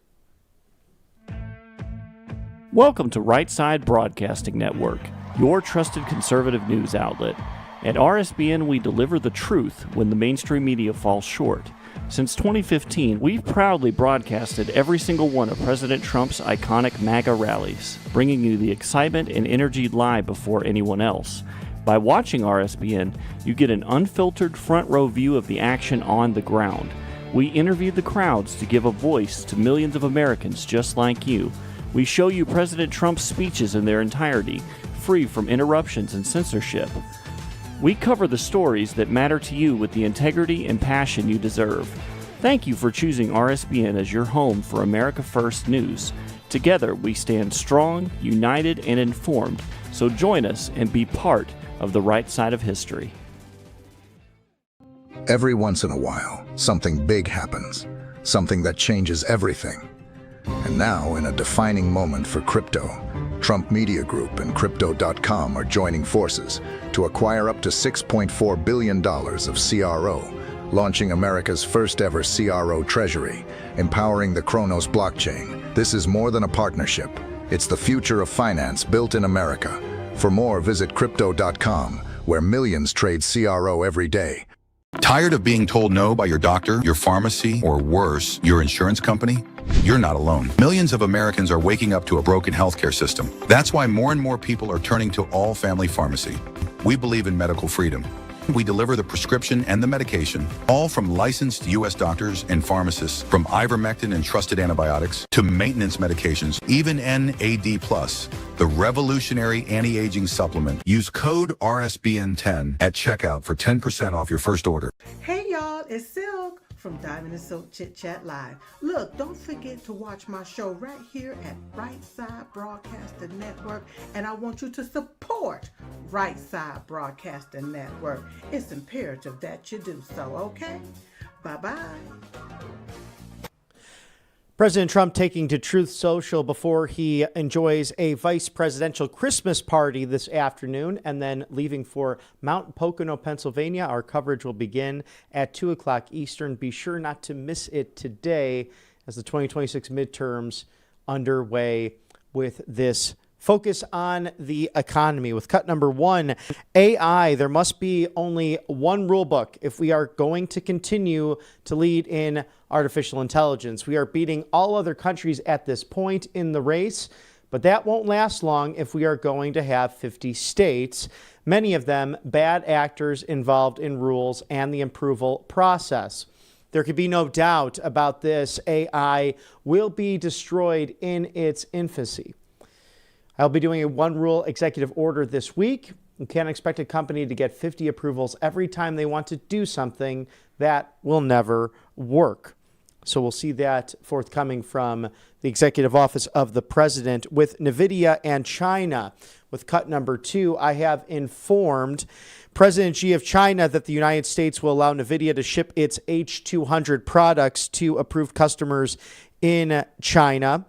Welcome to Right Side Broadcasting Network, your trusted conservative news outlet. At RSBN, we deliver the truth when the mainstream media falls short. Since 2015, we've proudly broadcasted every single one of President Trump's iconic MAGA rallies, bringing you the excitement and energy live before anyone else. By watching RSBN, you get an unfiltered front row view of the action on the ground. We interview the crowds to give a voice to millions of Americans just like you. We show you President Trump's speeches in their entirety, free from interruptions and censorship. We cover the stories that matter to you with the integrity and passion you deserve. Thank you for choosing RSBN as your home for America First News. Together, we stand strong, united, and informed. So join us and be part of the right side of history. Every once in a while, something big happens, something that changes everything. And now, in a defining moment for crypto, Trump Media Group and Crypto.com are joining forces to acquire up to $6.4 billion of CRO, launching America's first ever CRO treasury, empowering the Kronos blockchain. This is more than a partnership. It's the future of finance built in America. For more, visit Crypto.com, where millions trade CRO every day. Tired of being told no by your doctor, your pharmacy, or worse, your insurance company? You're not alone. Millions of Americans are waking up to a broken healthcare system. That's why more and more people are turning to All Family Pharmacy. We believe in medical freedom. We deliver the prescription and the medication, all from licensed U.S. doctors and pharmacists, from ivermectin and trusted antibiotics to maintenance medications, even NAD+, the revolutionary anti-aging supplement. Use code RSBN10 at checkout for 10% off your first order. Hey y'all, it's Silk from Diamond and Silk Chit Chat Live. Look, don't forget to watch my show right here at Right Side Broadcasting Network, and I want you to support Right Side Broadcasting Network. It's imperative that you do so, okay? Bye-bye. President Trump taking to Truth Social before he enjoys a vice presidential Christmas party this afternoon and then leaving for Mount Pocono, Pennsylvania. Our coverage will begin at 2 o'clock Eastern. Be sure not to miss it today as the 2026 midterms underway with this focus on the economy. With cut number 1, AI, there must be only one rule book if we are going to continue to lead in artificial intelligence. We are beating all other countries at this point in the race, but that won't last long if we are going to have 50 states, many of them bad actors involved in rules and the approval process. There could be no doubt about this. AI will be destroyed in its infancy. I'll be doing a one rule executive order this week. You can't expect a company to get 50 approvals every time they want to do something. That will never work. So we'll see that forthcoming from the executive office of the president. With NVIDIA and China, with cut number 2, I have informed President Xi of China that the United States will allow NVIDIA to ship its H200 products to approved customers in China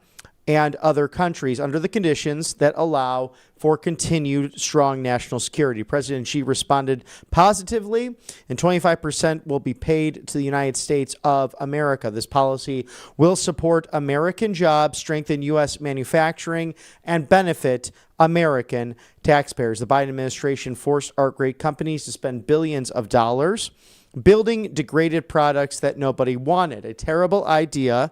and other countries under the conditions that allow for continued strong national security. President Xi responded positively, and 25% will be paid to the United States of America. This policy will support American jobs, strengthen U.S. manufacturing, and benefit American taxpayers. The Biden administration forced our great companies to spend billions of dollars building degraded products that nobody wanted. A terrible idea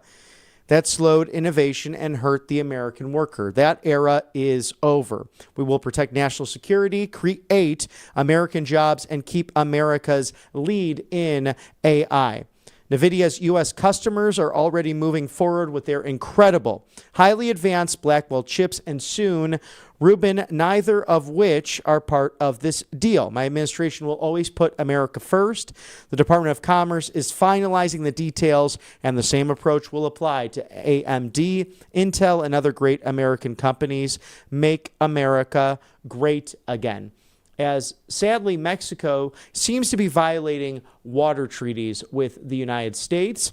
that slowed innovation and hurt the American worker. That era is over. We will protect national security, create American jobs, and keep America's lead in AI. NVIDIA's U.S. customers are already moving forward with their incredible, highly advanced Blackwell chips, and soon Rubin, neither of which are part of this deal. My administration will always put America first. The Department of Commerce is finalizing the details, and the same approach will apply to AMD, Intel, and other great American companies. Make America great again. As sadly, Mexico seems to be violating water treaties with the United States.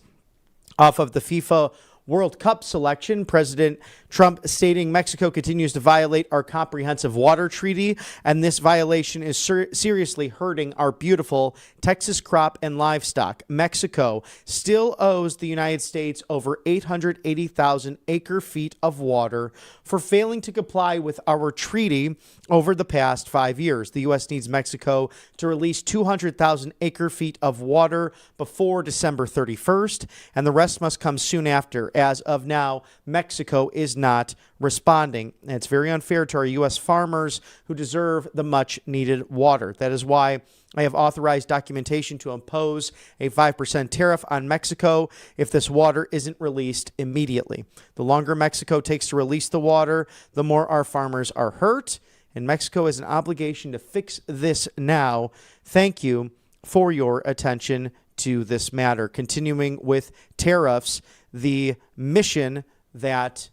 Off of the FIFA World Cup selection, President Trump stating Mexico continues to violate our comprehensive water treaty, and this violation is seriously hurting our beautiful Texas crop and livestock. Mexico still owes the United States over 880,000 acre-feet of water for failing to comply with our treaty over the past 5 years. The U.S. needs Mexico to release 200,000 acre-feet of water before December 31st, and the rest must come soon after. As of now, Mexico is not responding. And it's very unfair to our U.S. farmers who deserve the much-needed water. That is why I have authorized documentation to impose a 5% tariff on Mexico if this water isn't released immediately. The longer Mexico takes to release the water, the more our farmers are hurt, and Mexico has an obligation to fix this now. Thank you for your attention to this matter. Continuing with tariffs, the mission that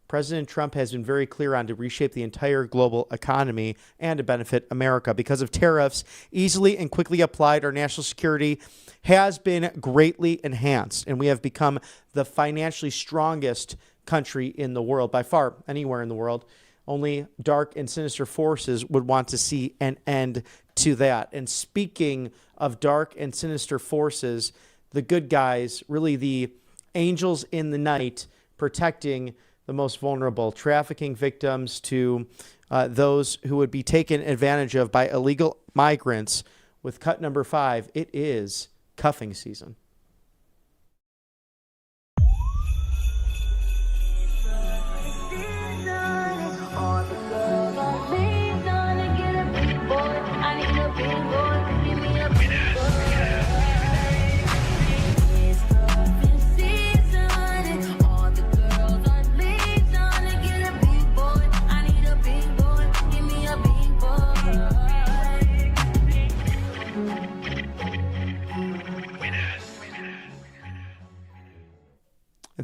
President Trump has been very clear on to reshape the entire global economy and to benefit America. Because of tariffs, easily and quickly applied, our national security has been greatly enhanced, and we have become the financially strongest country in the world, by far anywhere in the world. Only dark and sinister forces would want to see an end to that. And speaking of dark and sinister forces, the good guys, really the angels in the night, protecting the most vulnerable, trafficking victims to those who would be taken advantage of by illegal migrants. With cut number 5, it is cuffing season. All the love I need, gonna get a big boy. I need a big boy. Give me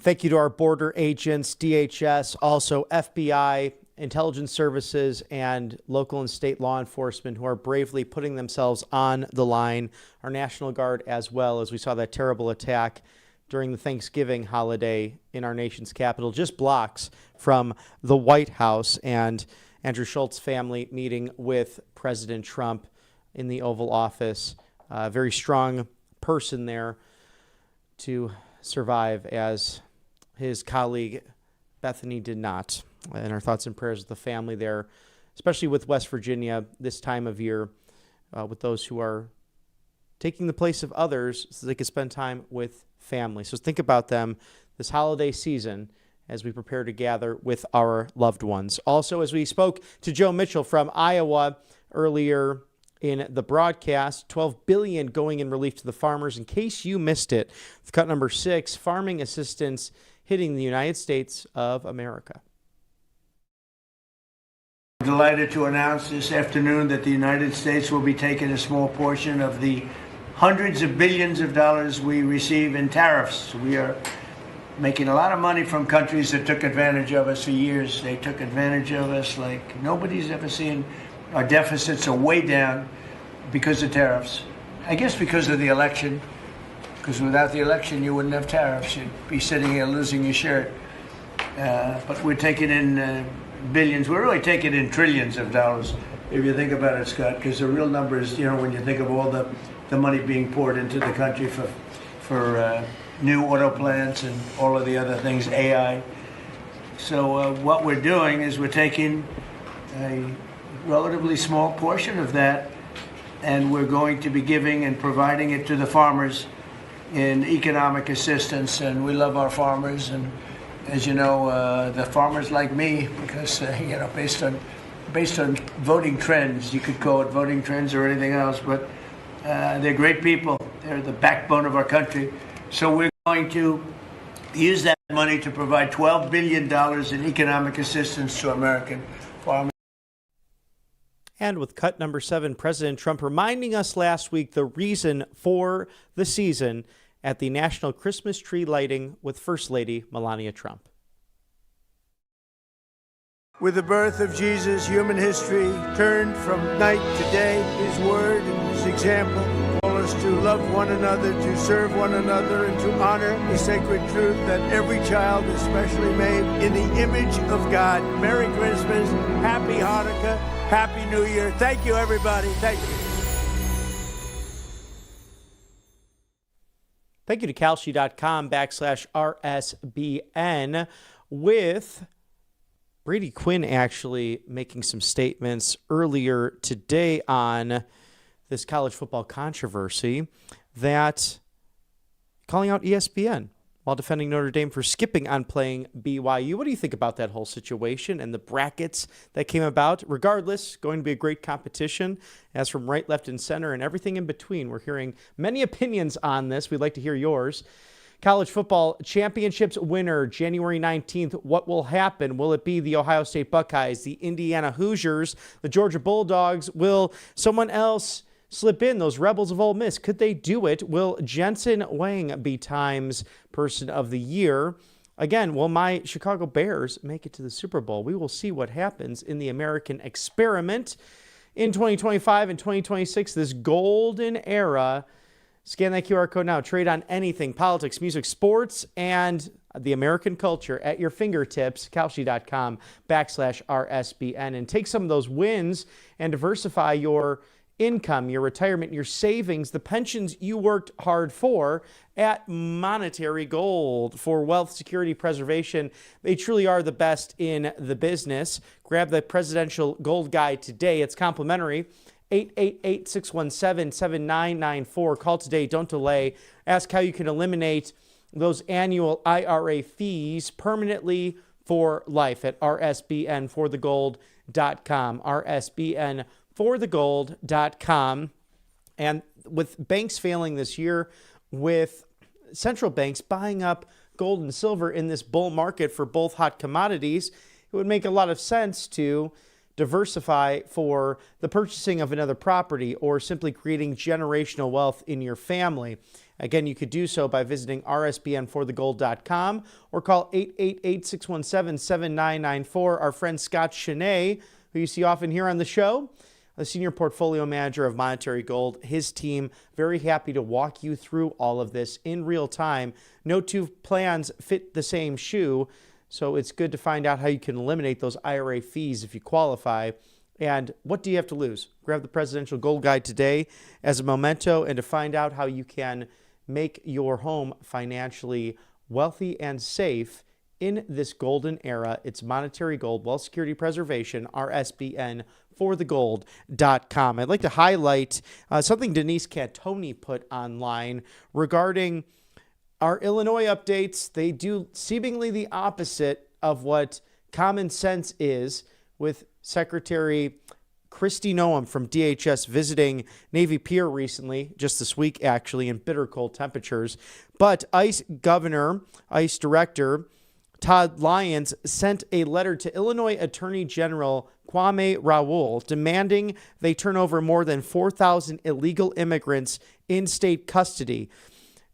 Thank you to our border agents, DHS, also FBI, intelligence services, and local and state law enforcement who are bravely putting themselves on the line. Our National Guard as well, as we saw that terrible attack during the Thanksgiving holiday in our nation's capital, just blocks from the White House, and Andrew Schultz's family meeting with President Trump in the Oval Office. A very strong person there to survive, as his colleague Bethany did not. And our thoughts and prayers with the family there, especially with West Virginia this time of year, with those who are taking the place of others so they can spend time with family. So think about them this holiday season as we prepare to gather with our loved ones. Also, as we spoke to Joe Mitchell from Iowa earlier in the broadcast, $12 billion going in relief to the farmers. In case you missed it, with cut number 6, farming assistance hitting the United States of America. I'm delighted to announce this afternoon that the United States will be taking a small portion of the hundreds of billions of dollars we receive in tariffs. We are making a lot of money from countries that took advantage of us for years. They took advantage of us like nobody's ever seen. Our deficits are way down because of tariffs. I guess because of the election, because without the election you wouldn't have tariffs. You'd be sitting here losing your shirt. But we're taking in billions. We're really taking in trillions of dollars, if you think about it, Scott, because the real number is, when you think of all the money being poured into the country for new auto plants and all of the other things, AI. So what we're doing is we're taking a relatively small portion of that, and we're going to be giving and providing it to the farmers in economic assistance. And we love our farmers, and as you know, the farmers like me, because based on voting trends, you could call it voting trends or anything else, but they're great people. They're the backbone of our country. So we're going to use that money to provide $12 billion in economic assistance to American farmers. And with cut number 7, President Trump reminding us last week the reason for the season at the National Christmas Tree Lighting with First Lady Melania Trump. With the birth of Jesus, human history turned from night to day. His word and his example call us to love one another, to serve one another, and to honor the sacred truth that every child is specially made in the image of God. Merry Christmas, Happy Hanukkah, Happy New Year. Thank you, everybody. Thank you. Thank you to Kalshi.com/RSBN, with Brady Quinn actually making some statements earlier today on this college football controversy, that calling out ESPN while defending Notre Dame for skipping on playing BYU. What do you think about that whole situation and the brackets that came about? Regardless, going to be a great competition, as from right, left, and center, and everything in between. We're hearing many opinions on this. We'd like to hear yours. College football championships winner, January 19th. What will happen? Will it be the Ohio State Buckeyes, the Indiana Hoosiers, the Georgia Bulldogs? Will someone else slip in, those Rebels of Ole Miss? Could they do it? Will Jensen Wang be Times Person of the Year? Again, will my Chicago Bears make it to the Super Bowl? We will see what happens in the American experiment in 2025 and 2026, this golden era. Scan that QR code now. Trade on anything, politics, music, sports, and the American culture at your fingertips. Kalshi.com/RSBN, and take some of those wins and diversify your income, your retirement, your savings, the pensions you worked hard for at Monetary Gold. For wealth, security, preservation, they truly are the best in the business. Grab the Presidential Gold Guide today. It's complimentary. 888-617-7994. Call today. Don't delay. Ask how you can eliminate those annual IRA fees permanently for life at rsbnforthegold.com. rsbnforthegold.com. And with banks failing this year, with central banks buying up gold and silver in this bull market for both hot commodities, it would make a lot of sense to diversify for the purchasing of another property or simply creating generational wealth in your family. Again, you could do so by visiting rsbnforthegold.com or call 888-617-7994. Our friend Scott Cheney, who you see often here on the show, the Senior Portfolio Manager of Monetary Gold, his team, very happy to walk you through all of this in real time. No two plans fit the same shoe, so it's good to find out how you can eliminate those IRA fees if you qualify. And what do you have to lose? Grab the Presidential Gold Guide today as a memento and to find out how you can make your home financially wealthy and safe in this golden era. It's Monetary Gold, Wealth Security Preservation, RSBN, forthegold.com. I'd like to highlight something Denise Cantoni put online regarding our Illinois updates. They do seemingly the opposite of what common sense is, with Secretary Kristi Noem from DHS visiting Navy Pier recently, just this week actually, in bitter cold temperatures. But ICE Governor, ICE Director Todd Lyons sent a letter to Illinois Attorney General Kwame Raoul demanding they turn over more than 4,000 illegal immigrants in state custody.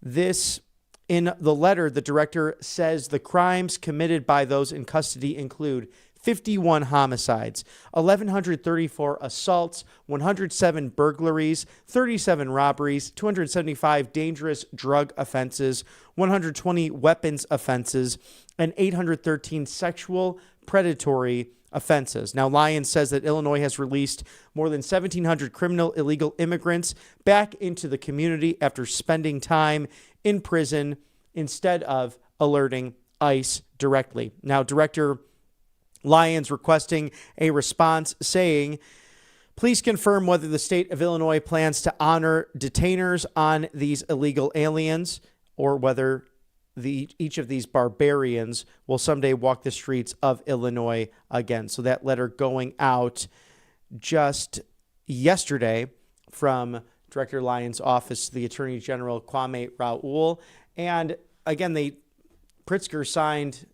This, in the letter, the director says the crimes committed by those in custody include 51 homicides, 1,134 assaults, 107 burglaries, 37 robberies, 275 dangerous drug offenses, 120 weapons offenses, and 813 sexual predatory offenses. Now, Lyons says that Illinois has released more than 1,700 criminal illegal immigrants back into the community after spending time in prison instead of alerting ICE directly. Now, Director Lyons requesting a response saying, please confirm whether the state of Illinois plans to honor detainers on these illegal aliens or whether each of these barbarians will someday walk the streets of Illinois again. So that letter going out just yesterday from Director Lyons' office to the Attorney General Kwame Raoul. And again, Pritzker signed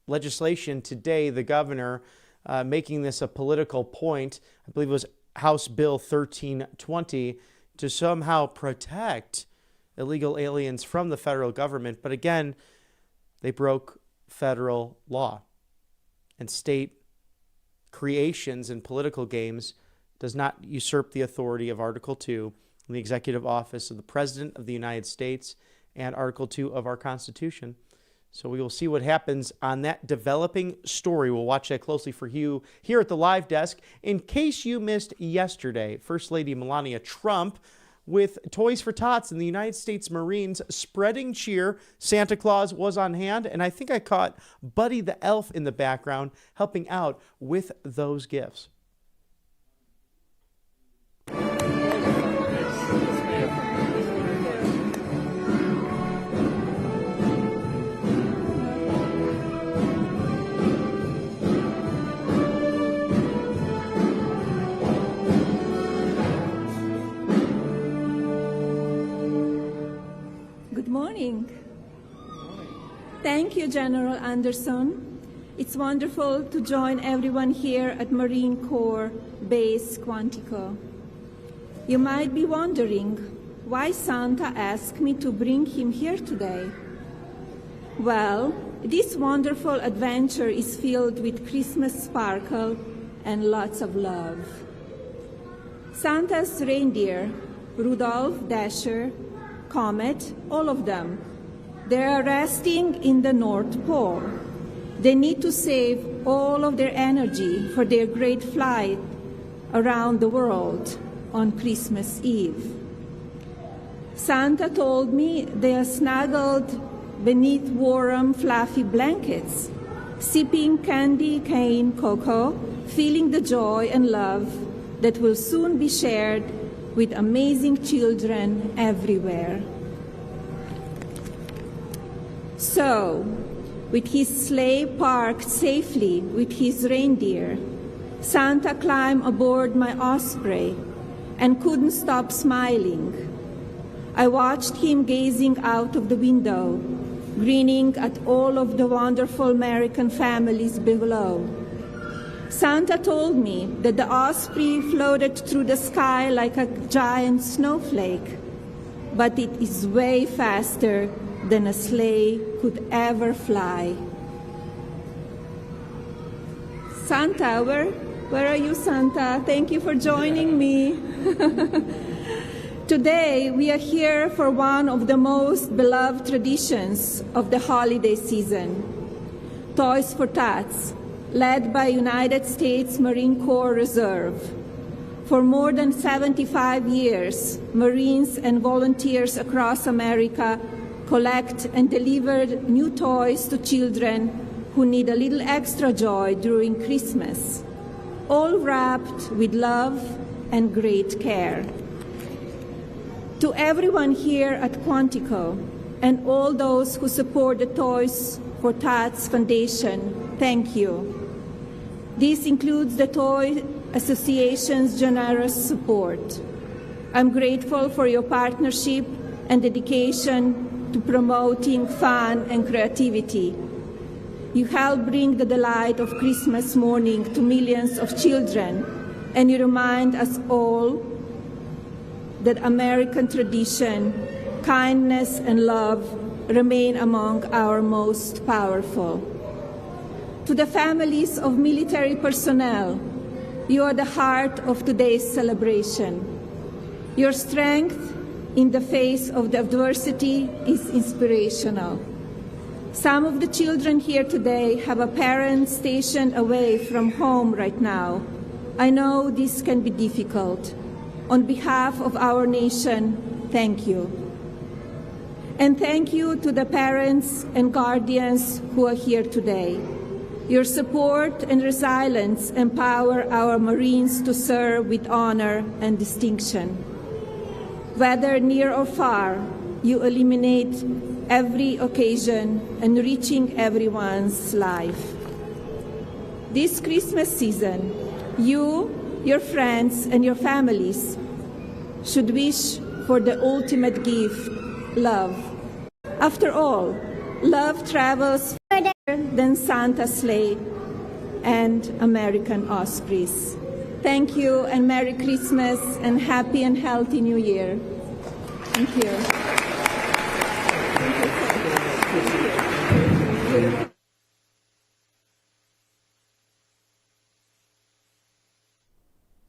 legislation today, the governor, making this a political point. I believe it was House Bill 1320 to somehow protect illegal aliens from the federal government. But again, they broke federal law. And state creations and political games does not usurp the authority of Article 2 in the executive office of the President of the United States and Article 2 of our Constitution. So we will see what happens on that developing story. We'll watch that closely for you here at the live desk. In case you missed yesterday, First Lady Melania Trump with Toys for Tots and the United States Marines spreading cheer. Santa Claus was on hand, and I think I caught Buddy the Elf in the background helping out with those gifts. Morning. Thank you, General Anderson. It's wonderful to join everyone here at Marine Corps Base Quantico. You might be wondering why Santa asked me to bring him here today. Well, this wonderful adventure is filled with Christmas sparkle and lots of love. Santa's reindeer, Rudolph, Dasher, Comet, all of them. They are resting in the North Pole. They need to save all of their energy for their great flight around the world on Christmas Eve. Santa told me they are snuggled beneath warm, fluffy blankets, sipping candy cane cocoa, feeling the joy and love that will soon be shared with amazing children everywhere. So, with his sleigh parked safely with his reindeer, Santa climbed aboard my Osprey and couldn't stop smiling. I watched him gazing out of the window, grinning at all of the wonderful American families below. Santa told me that the Osprey floated through the sky like a giant snowflake. but it is way faster than a sleigh could ever fly. Santa, where are you, Santa? Thank you for joining me. Today, we are here for one of the most beloved traditions of the holiday season, Toys for Tots, led by United States Marine Corps Reserve. For more than 75 years, Marines and volunteers across America collect and deliver new toys to children who need a little extra joy during Christmas, all wrapped with love and great care. To everyone here at Quantico and all those who support the Toys for Tots Foundation, thank you. This includes the Toy Association's generous support. I'm grateful for your partnership and dedication to promoting fun and creativity. You help bring the delight of Christmas morning to millions of children, and you remind us all that American tradition, kindness, and love remain among our most powerful. To the families of military personnel, you are the heart of today's celebration. Your strength in the face of the adversity is inspirational. Some of the children here today have a parent stationed away from home right now. I know this can be difficult. On behalf of our nation, thank you. And thank you to the parents and guardians who are here today. Your support and resilience empower our Marines to serve with honor and distinction. Whether near or far, you eliminate every occasion, enriching everyone's life. This Christmas season, you, your friends, and your families should wish for the ultimate gift, love. After all, love travels further than Santa's sleigh and American ospreys. Thank you, and Merry Christmas, and Happy and Healthy New Year. Thank you.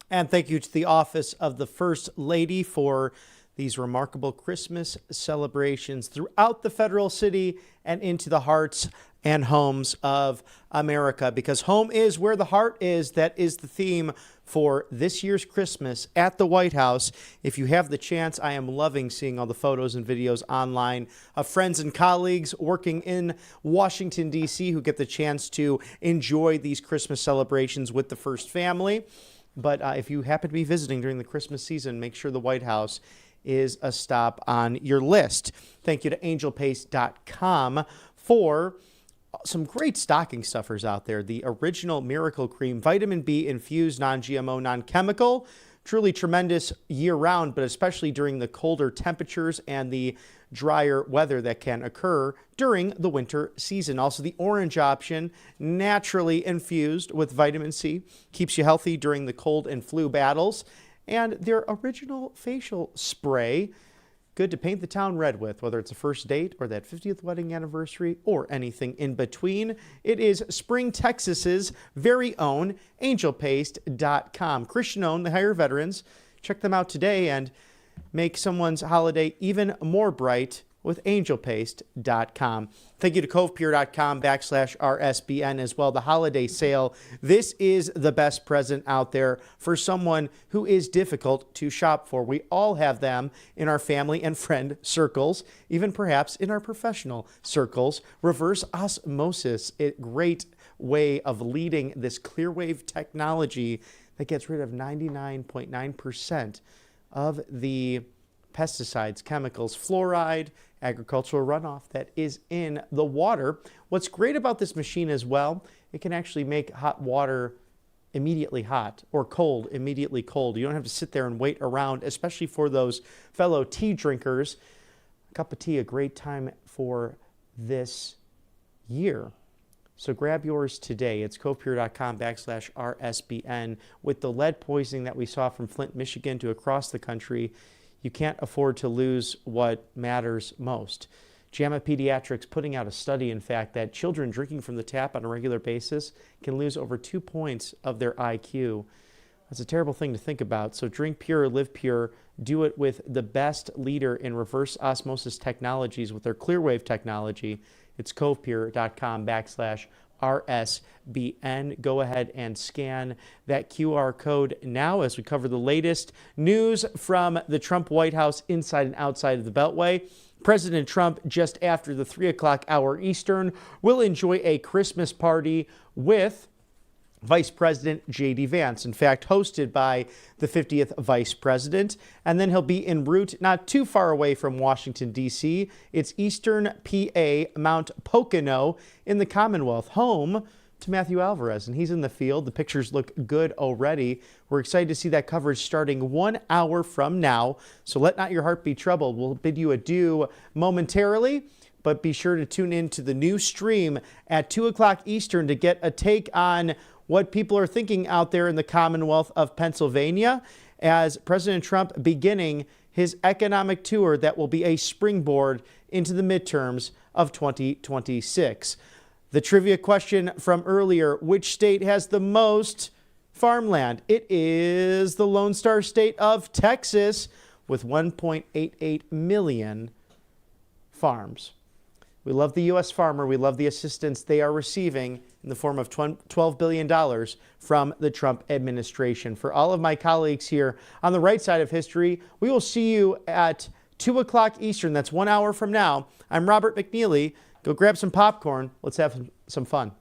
And thank you to the Office of the First Lady for these remarkable Christmas celebrations throughout the federal city and into the hearts and homes of America. Because home is where the heart is. That is the theme for this year's Christmas at the White House. If you have the chance, I am loving seeing all the photos and videos online of friends and colleagues working in Washington, D.C. who get the chance to enjoy these Christmas celebrations with the first family. But if you happen to be visiting during the Christmas season, make sure the White House is a stop on your list. Thank you to angelpaste.com for some great stocking stuffers out there. The original Miracle Cream, vitamin B infused, non-GMO, non-chemical. Truly tremendous year-round, but especially during the colder temperatures and the drier weather that can occur during the winter season. Also, the orange option, naturally infused with vitamin C, keeps you healthy during the cold and flu battles. And their original facial spray, good to paint the town red with, whether it's a first date or that 50th wedding anniversary or anything in between. It is Spring, Texas's very own angelpaste.com. Christian-owned, they hire veterans. Check them out today and make someone's holiday even more bright with angelpaste.com. Thank you to covepure.com/RSBN as well. The holiday sale. This is the best present out there for someone who is difficult to shop for. We all have them in our family and friend circles, even perhaps in our professional circles. Reverse osmosis, a great way of leading this clear wave technology that gets rid of 99.9% of the pesticides, chemicals, fluoride, agricultural runoff that is in the water. What's great about this machine as well, it can actually make hot water immediately hot or cold immediately cold. You don't have to sit there and wait around, especially for those fellow tea drinkers. A cup of tea, a great time for this year. So grab yours today. It's covepure.com/RSBN. With the lead poisoning that we saw from Flint, Michigan to across the country, You can't afford to lose what matters most. JAMA Pediatrics putting out a study, in fact, that children drinking from the tap on a regular basis can lose over 2 points of their IQ. That's a terrible thing to think about. So drink pure, live pure. Do it with the best leader in reverse osmosis technologies with their Clearwave technology. It's covepure.com/RSBN. Go ahead and scan that QR code now as we cover the latest news from the Trump White House inside and outside of the Beltway. President Trump, just after the 3 o'clock hour Eastern, will enjoy a Christmas party with Vice President J.D. Vance, in fact, hosted by the 50th Vice President. And then he'll be en route not too far away from Washington, D.C. It's Eastern PA, Mount Pocono in the Commonwealth, home to Matthew Alvarez. And he's in the field. The pictures look good already. We're excited to see that coverage starting 1 hour from now. So let not your heart be troubled. We'll bid you adieu momentarily, but be sure to tune in to the new stream at 2 o'clock Eastern to get a take on what people are thinking out there in the Commonwealth of Pennsylvania as President Trump beginning his economic tour that will be a springboard into the midterms of 2026. The trivia question from earlier, which state has the most farmland? It is the Lone Star State of Texas with 1.88 million farms. We love the U.S. farmer. We love the assistance they are receiving in the form of $12 billion from the Trump administration. For all of my colleagues here on the right side of history, we will see you at 2 o'clock Eastern. That's 1 hour from now. I'm Robert McNeely. Go grab some popcorn. Let's have some fun.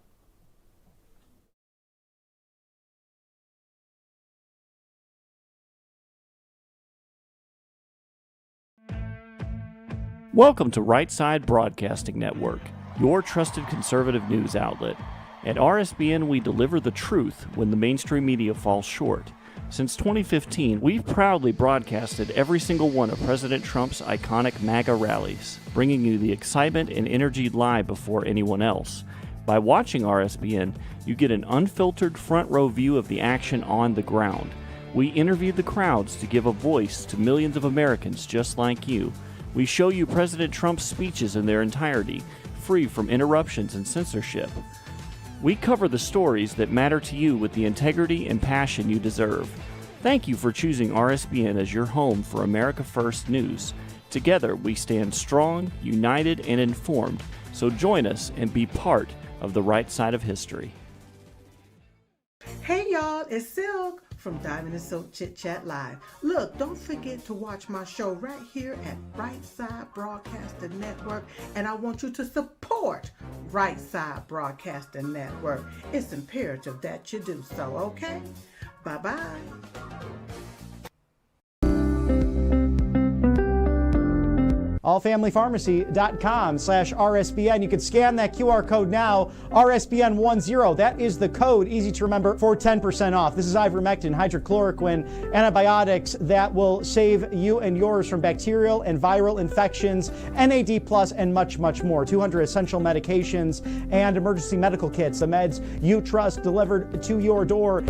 Welcome to Right Side Broadcasting Network, your trusted conservative news outlet. At RSBN, we deliver the truth when the mainstream media falls short. Since 2015, we've proudly broadcasted every single one of President Trump's iconic MAGA rallies, bringing you the excitement and energy live before anyone else. By watching RSBN, you get an unfiltered front row view of the action on the ground. We interview the crowds to give a voice to millions of Americans just like you. We show you President Trump's speeches in their entirety, free from interruptions and censorship. We cover the stories that matter to you with the integrity and passion you deserve. Thank you for choosing RSBN as your home for America First News. Together, we stand strong, united, and informed. So join us and be part of the right side of history. Hey y'all, it's Silk from Diamond and Silk Chit Chat Live. Look, don't forget to watch my show right here at Right Side Broadcasting Network, and I want you to support Right Side Broadcasting Network. It's imperative that you do so, okay? Bye-bye. allfamilypharmacy.com/RSBN. You can scan that QR code now, RSBN10. That is the code, easy to remember, for 10% off. This is ivermectin, hydrochloroquine, antibiotics that will save you and yours from bacterial and viral infections, NAD+, and much, much more. 200 essential medications and emergency medical kits, the meds you trust delivered to your door.